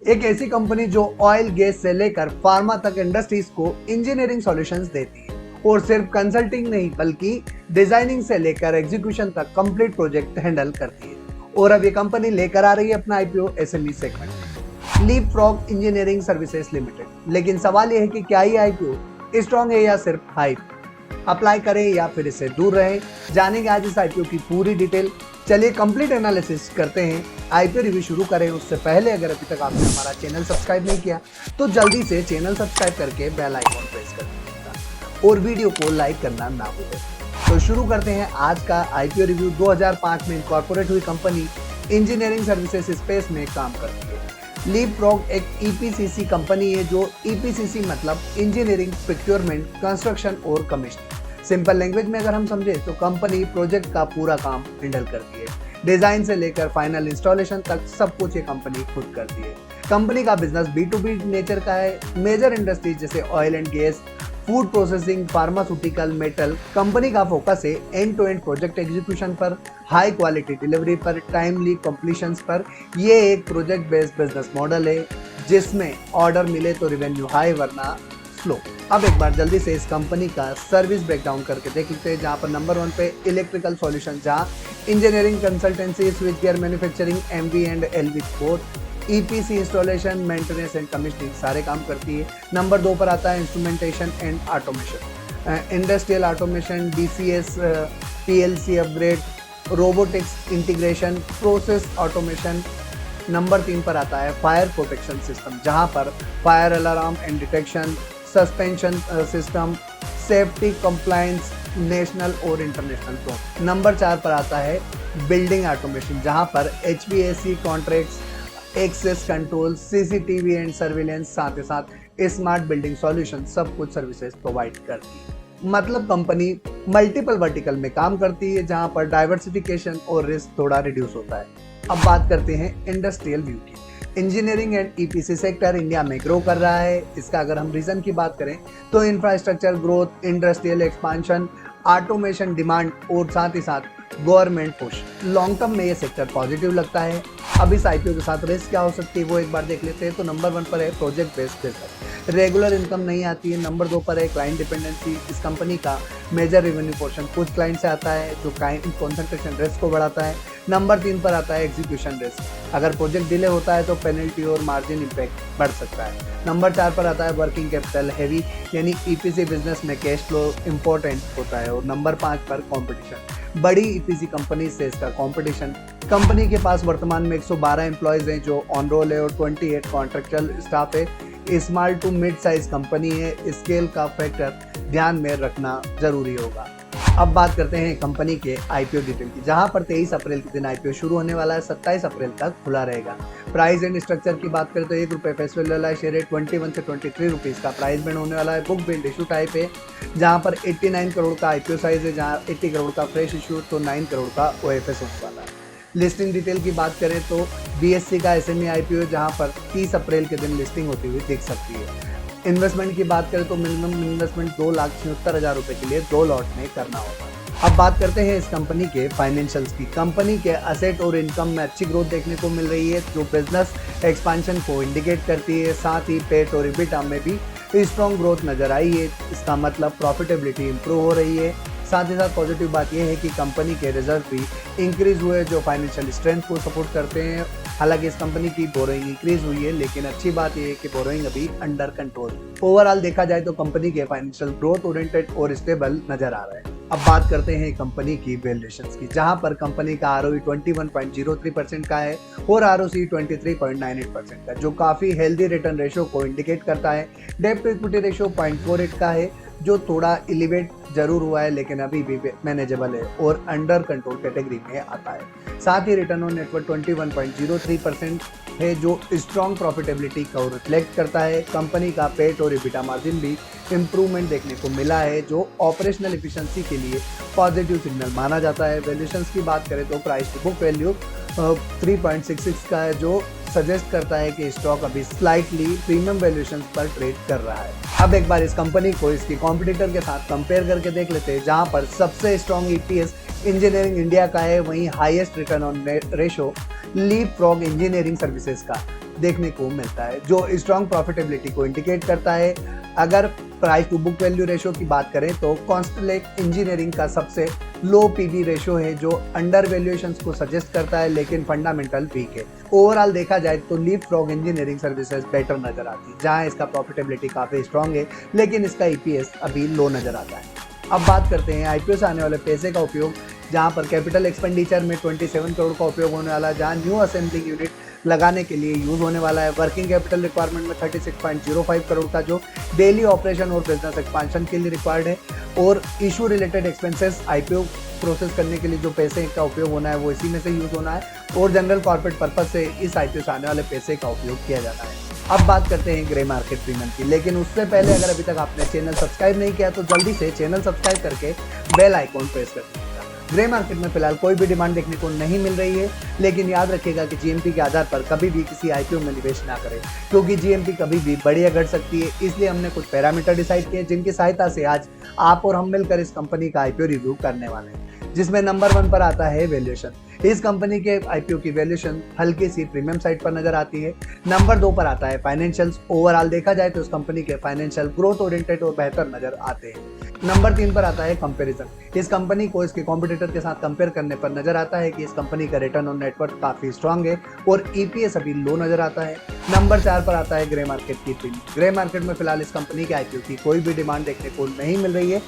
एक ऐसी कंपनी जो ऑयल गैस से लेकर फार्मा तक इंडस्ट्रीज को इंजीनियरिंग सॉल्यूशंस देती है और सिर्फ कंसल्टिंग नहीं बल्कि डिजाइनिंग से लेकर एग्जीक्यूशन तक कंप्लीट प्रोजेक्ट हैंडल करती है। और अब ये कंपनी लेकर आ रही है अपना आईपीओ एसएमई सेगमेंट में, Leap Frog Engineering Services Limited. लेकिन सवाल यह है कि क्या ये आईपीओ स्ट्रॉन्ग है या सिर्फ हाइप, अप्लाई करें या फिर इससे दूर रहें। जानेंगे आज इस आईपीओ की पूरी डिटेल। चलिए कंप्लीट एनालिसिस करते हैं। आईपीओ रिव्यू शुरू करें उससे पहले अगर अभी तक आपने हमारा चैनल सब्सक्राइब नहीं किया तो जल्दी से चैनल सब्सक्राइब करके बेल आइकॉन प्रेस कर दीजिएगा और वीडियो को लाइक करना ना भूलें। तो शुरू करते हैं आज का आईपीओ रिव्यू। 2005 में इनकॉर्पोरेट हुई कंपनी इंजीनियरिंग सर्विसेज स्पेस में काम करती है। लीपफ्रॉग एक ईपीसीसी कंपनी है जो ईपीसीसी मतलब इंजीनियरिंग, प्रोक्योरमेंट, कंस्ट्रक्शन और कमीशनिंग। सिंपल लैंग्वेज में अगर हम समझे तो कंपनी प्रोजेक्ट का पूरा काम हैंडल करती है। डिजाइन से लेकर फाइनल इंस्टॉलेशन तक सब कुछ ये कंपनी खुद करती है। कंपनी का बिजनेस B2B नेचर का है। मेजर इंडस्ट्रीज जैसे oil and gas, food processing, pharmaceutical, metal. Company का फोकस है end to end project execution पर, हाई क्वालिटी डिलीवरी पर, टाइमली कंप्लीशंस पर। ये एक प्रोजेक्ट बेस्ड बिजनेस मॉडल है जिसमें ऑर्डर मिले तो रेवेन्यू हाई वरना स्लो। अब एक बार जल्दी से इस कंपनी का सर्विस ब्रेकडाउन करके देख लेते हैं। जहाँ पर नंबर 1 पे इलेक्ट्रिकल सॉल्यूशन, जहाँ engineering, consultancy, switch gear manufacturing, MV and LV both, EPC installation, maintenance and commissioning सारे काम करती है। नंबर 2 पर आता है instrumentation and automation, industrial automation, DCS, PLC upgrade, robotics integration, process automation. Number 3 पर आता है फायर प्रोटेक्शन सिस्टम, जहां पर fire alarm and detection, suspension system, safety compliance, national और इंटरनेशनल जोन। नंबर 4 पर आता है बिल्डिंग ऑटोमेशन, जहां पर HVAC contracts, access control, CCTV and surveillance, साथ ही साथ स्मार्ट बिल्डिंग सॉल्यूशन, सब कुछ सर्विसेज प्रोवाइड करती है। मतलब कंपनी मल्टीपल वर्टिकल में काम करती है जहां पर डाइवर्सिफिकेशन और रिस्क थोड़ा रिड्यूस होता है। अब बात करते हैं इंडस्ट्रियल व्यू की। Engineering and EPC sector India में ग्रो कर रहा है। इसका अगर हम रीजन की बात करें तो infrastructure growth, industrial expansion, automation demand और साथ ही साथ गवर्नमेंट पुश। लॉन्ग टर्म में ये सेक्टर पॉजिटिव लगता है। अब इस आईपीओ के साथ रिस्क क्या हो सकती है वो एक बार देख लेते हैं। तो नंबर 1 पर है project based business, regular income नहीं आती है। नंबर 2 पर है क्लाइंट डिपेंडेंसी। इस कंपनी का मेजर रेवेन्यू पोर्शन कुछ क्लाइंट से आता है जो क्लाइंट कॉन्सेंट्रेशन रिस्क को बढ़ाता है। नंबर 3 पर आता है एग्जीक्यूशन रिस्क, अगर प्रोजेक्ट डिले होता है तो पेनल्टी और मार्जिन इम्पैक्ट बढ़ सकता है। नंबर 4 पर आता है वर्किंग कैपिटल हैवी, यानी ईपीसी बिजनेस में कैश फ्लो इंपॉर्टेंट होता है। और नंबर 5 पर कंपटीशन, बड़ी ईपीसी कंपनी से इसका कंपटीशन। कंपनी के पास वर्तमान में 112 एम्प्लॉयज हैं जो ऑन रोल है और 28 कॉन्ट्रेक्चुअल स्टाफ है। Small to mid size company है, स्केल का फैक्टर ध्यान में रखना जरूरी होगा। अब बात करते हैं कंपनी के आईपीओ डिटेल की, जहां पर 23 अप्रैल के दिन आईपीओ शुरू होने वाला है, 27 अप्रैल तक खुला रहेगा। प्राइस एंड स्ट्रक्चर की बात करें तो ₹1 फेस वैल्यू वाला शेयर है, 21 से 23 रुपीज़ का प्राइस बैंड होने वाला है। बुक बिल्ड इशू टाइप है, जहां पर 89 करोड़ का आईपीओ साइज है, जहां 80 करोड़ का फ्रेश इशू तो 9 करोड़ का ओएफएस होने वाला है। लिस्टिंग डिटेल की बात करें तो बीएससी का एसएमई आईपीओ जहां पर 30 अप्रैल के दिन लिस्टिंग होती हुई दिख सकती है। इन्वेस्टमेंट की बात करें तो मिनिमम इन्वेस्टमेंट 2,76,000 रुपये के लिए 2 लॉट में करना होगा। अब बात करते हैं इस कंपनी के फाइनेंशियल्स की। कंपनी के असेट और इनकम में अच्छी ग्रोथ देखने को मिल रही है जो बिजनेस एक्सपेंशन को इंडिकेट करती है। साथ ही पेट और इबिटा में भी स्ट्रॉन्ग ग्रोथ नजर आई है। इसका मतलब प्रॉफिटेबिलिटी इंप्रूव हो रही है। साथ ही साथ पॉजिटिव बात यह है कि कंपनी के रिजर्व भी इंक्रीज हुए जो फाइनेंशियल स्ट्रेंथ को सपोर्ट करते हैं। हालांकि इस कंपनी की बोरोइंग इंक्रीज हुई है, लेकिन अच्छी बात यह है कि बोरोइंग अभी अंडर कंट्रोल। ओवरऑल देखा जाए तो कंपनी के फाइनेंशियल ग्रोथ ओरिएंटेड और स्टेबल नजर आ रहा है। अब बात करते हैं कंपनी की वैल्यूएशंस की, जहां पर कंपनी का आरओई 21.03% का है और आरओसी 23.98% का, जो काफी हेल्दी रिटर्न रेशियो को इंडिकेट करता है। डेब्ट टू इक्विटी रेशियो 0.48 का है, जो थोड़ा एलिवेट जरूर हुआ है लेकिन अभी भी मैनेजेबल है और अंडर कंट्रोल कैटेगरी में आता है। साथ ही रिटर्न ऑन नेटवर्थ 21.03% है, जो स्ट्रॉन्ग प्रॉफिटेबिलिटी को रिफ्लेक्ट करता है। कंपनी का पेट और इबिटा मार्जिन भी इम्प्रूवमेंट देखने को मिला है, जो ऑपरेशनल एफिशिएंसी के लिए पॉजिटिव सिग्नल माना जाता है। वैल्यूएशंस की बात करें तो प्राइस टू बुक वैल्यू 3.66 का है, जो सजेस्ट करता है कि स्टॉक अभी स्लाइटली प्रीमियम वैल्यूएशंस पर ट्रेड कर रहा है। अब एक बार इस कंपनी को इसकी कॉम्पिटिटर के साथ कंपेयर करके देख लेते हैं, जहां पर सबसे स्ट्रॉन्ग ईपीएस इंजीनियरिंग इंडिया का है, वहीं highest return on ratio Leapfrog engineering services का, देखने को मिलता है, जो स्ट्रॉन्ग प्रॉफिटेबिलिटी को इंडिकेट करता है। अगर price to book value ratio की बात करें तो कॉन्स्टलेट इंजीनियरिंग का सबसे लो पीबी रेशो है, जो अंडर वैल्यूएशंस को सजेस्ट करता है, लेकिन फंडामेंटल वीक है। ओवरऑल देखा जाए तो लीपफ्रॉग इंजीनियरिंग सर्विसेज बेटर नजर आती है, जहां इसका प्रॉफिटेबिलिटी काफी स्ट्रॉन्ग है, लेकिन इसका ईपीएस अभी लो नजर आता है। अब बात करते हैं आईपीओ से आने वाले पैसे का उपयोग, जहां पर कैपिटल एक्सपेंडिचर में 27 करोड़ का उपयोग होने वाला है, जहां न्यू असेंबलिंग यूनिट लगाने के लिए यूज होने वाला है। वर्किंग कैपिटल रिक्वायरमेंट में 36.05 करोड़ का, जो डेली ऑपरेशन और बिजनेस एक्सपांशन के लिए रिक्वायर्ड है, और issue related expenses IPO process करने के लिए जो पैसे का उपयोग होना है वो इसी में से यूज होना है, और जनरल कॉर्पोरेट पर्पज से इस आईपीओ से आने वाले पैसे का उपयोग किया जाता है। अब बात करते हैं ग्रे मार्केट प्रीमियम की, लेकिन उससे पहले अगर अभी तक आपने चैनल सब्सक्राइब नहीं किया तो जल्दी से चैनल सब्सक्राइब करके बेल आइकॉन प्रेस कर दीजिएगा। ग्रे मार्केट में फिलहाल कोई भी डिमांड देखने को नहीं मिल रही है, लेकिन याद रखिएगा कि जीएमपी के आधार पर कभी भी किसी आईपीओ में निवेश ना करें, क्योंकि जीएमपी कभी भी बढ़ या घट सकती है। इसलिए हमने कुछ पैरामीटर डिसाइड किए, जिनकी सहायता से आज आप और हम मिलकर इस कंपनी का आईपीओ रिव्यू करने वाले हैं, जिसमें नंबर 1 पर आता है वैल्यूएशन। इस कंपनी के आईपीओ की वैल्यूएशन हल्की सी प्रीमियम साइड पर नजर आती है। नंबर 2 पर आता है फाइनेंशियल्स। ओवरऑल देखा जाए तो इस कंपनी के फाइनेंशियल ग्रोथ ओरिएंटेड और बेहतर नजर आते हैं। नंबर 3 पर आता है कंपैरिजन। इस कंपनी को इसके कॉम्पिटिटर के साथ कंपेयर करने पर नजर आता है कि इस कंपनी का रिटर्न ऑन नेटवर्थ काफी स्ट्रांग है, और ईपीएस अभी लो नजर आता है। नंबर 4 पर आता है ग्रे मार्केट की प्रीमियम। ग्रे मार्केट में फिलहाल इस कंपनी के आईपीओ की कोई भी डिमांड देखने को नहीं मिल रही है।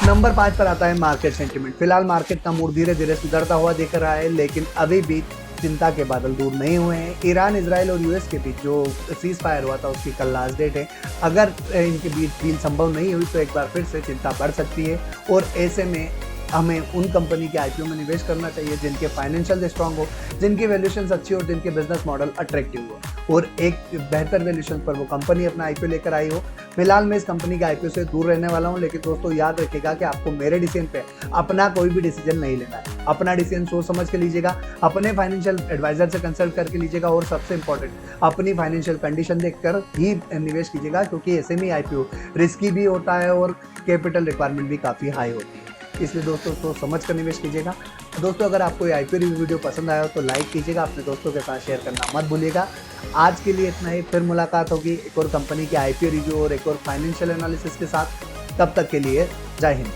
नंबर 5 पर आता है मार्केट सेंटिमेंट। फिलहाल मार्केट का मूड धीरे धीरे सुधरता हुआ दिख रहा है, लेकिन अभी भी चिंता के बादल दूर नहीं हुए हैं। ईरान, इजराइल और यूएस के बीच जो सीज फायर हुआ था उसकी कल लास्ट डेट है। अगर इनके बीच डील संभव नहीं हुई तो एक बार फिर से चिंता बढ़ सकती है, और ऐसे में हमें उन कंपनी के आईपीओ में निवेश करना चाहिए जिनके फाइनेंशियल स्ट्रांग हो, जिनकी वैल्यूएशन अच्छी हो, जिनके बिजनेस मॉडल अट्रैक्टिव हो, और एक बेहतर वैल्यूएशन पर वो कंपनी अपना आईपीओ लेकर आई हो। फिलहाल मैं इस कंपनी के आईपीओ से दूर रहने वाला हूं, लेकिन दोस्तों याद रखिएगा कि आपको मेरे डिसीजन पे अपना कोई भी डिसीजन नहीं लेना है। अपना डिसीजन सोच समझ के लीजिएगा, अपने फाइनेंशियल एडवाइजर से कंसल्ट करके लीजिएगा, और सबसे इंपॉर्टेंट अपनी फाइनेंशियल कंडीशन देखकर ही निवेश कीजिएगा, क्योंकि एसएमई आईपीओ रिस्की भी होता है और कैपिटल रिक्वायरमेंट भी काफ़ी हाई होती है। इसलिए दोस्तों सोच समझ कर निवेश कीजिएगा। दोस्तों अगर आपको ये आईपीओ रिव्यू वीडियो पसंद आया हो तो लाइक कीजिएगा, अपने दोस्तों के साथ शेयर करना मत भूलिएगा। आज के लिए इतना ही, फिर मुलाकात होगी एक और कंपनी के आईपीओ रिव्यू और एक और फाइनेंशियल एनालिसिस के साथ। तब तक के लिए जय हिंद।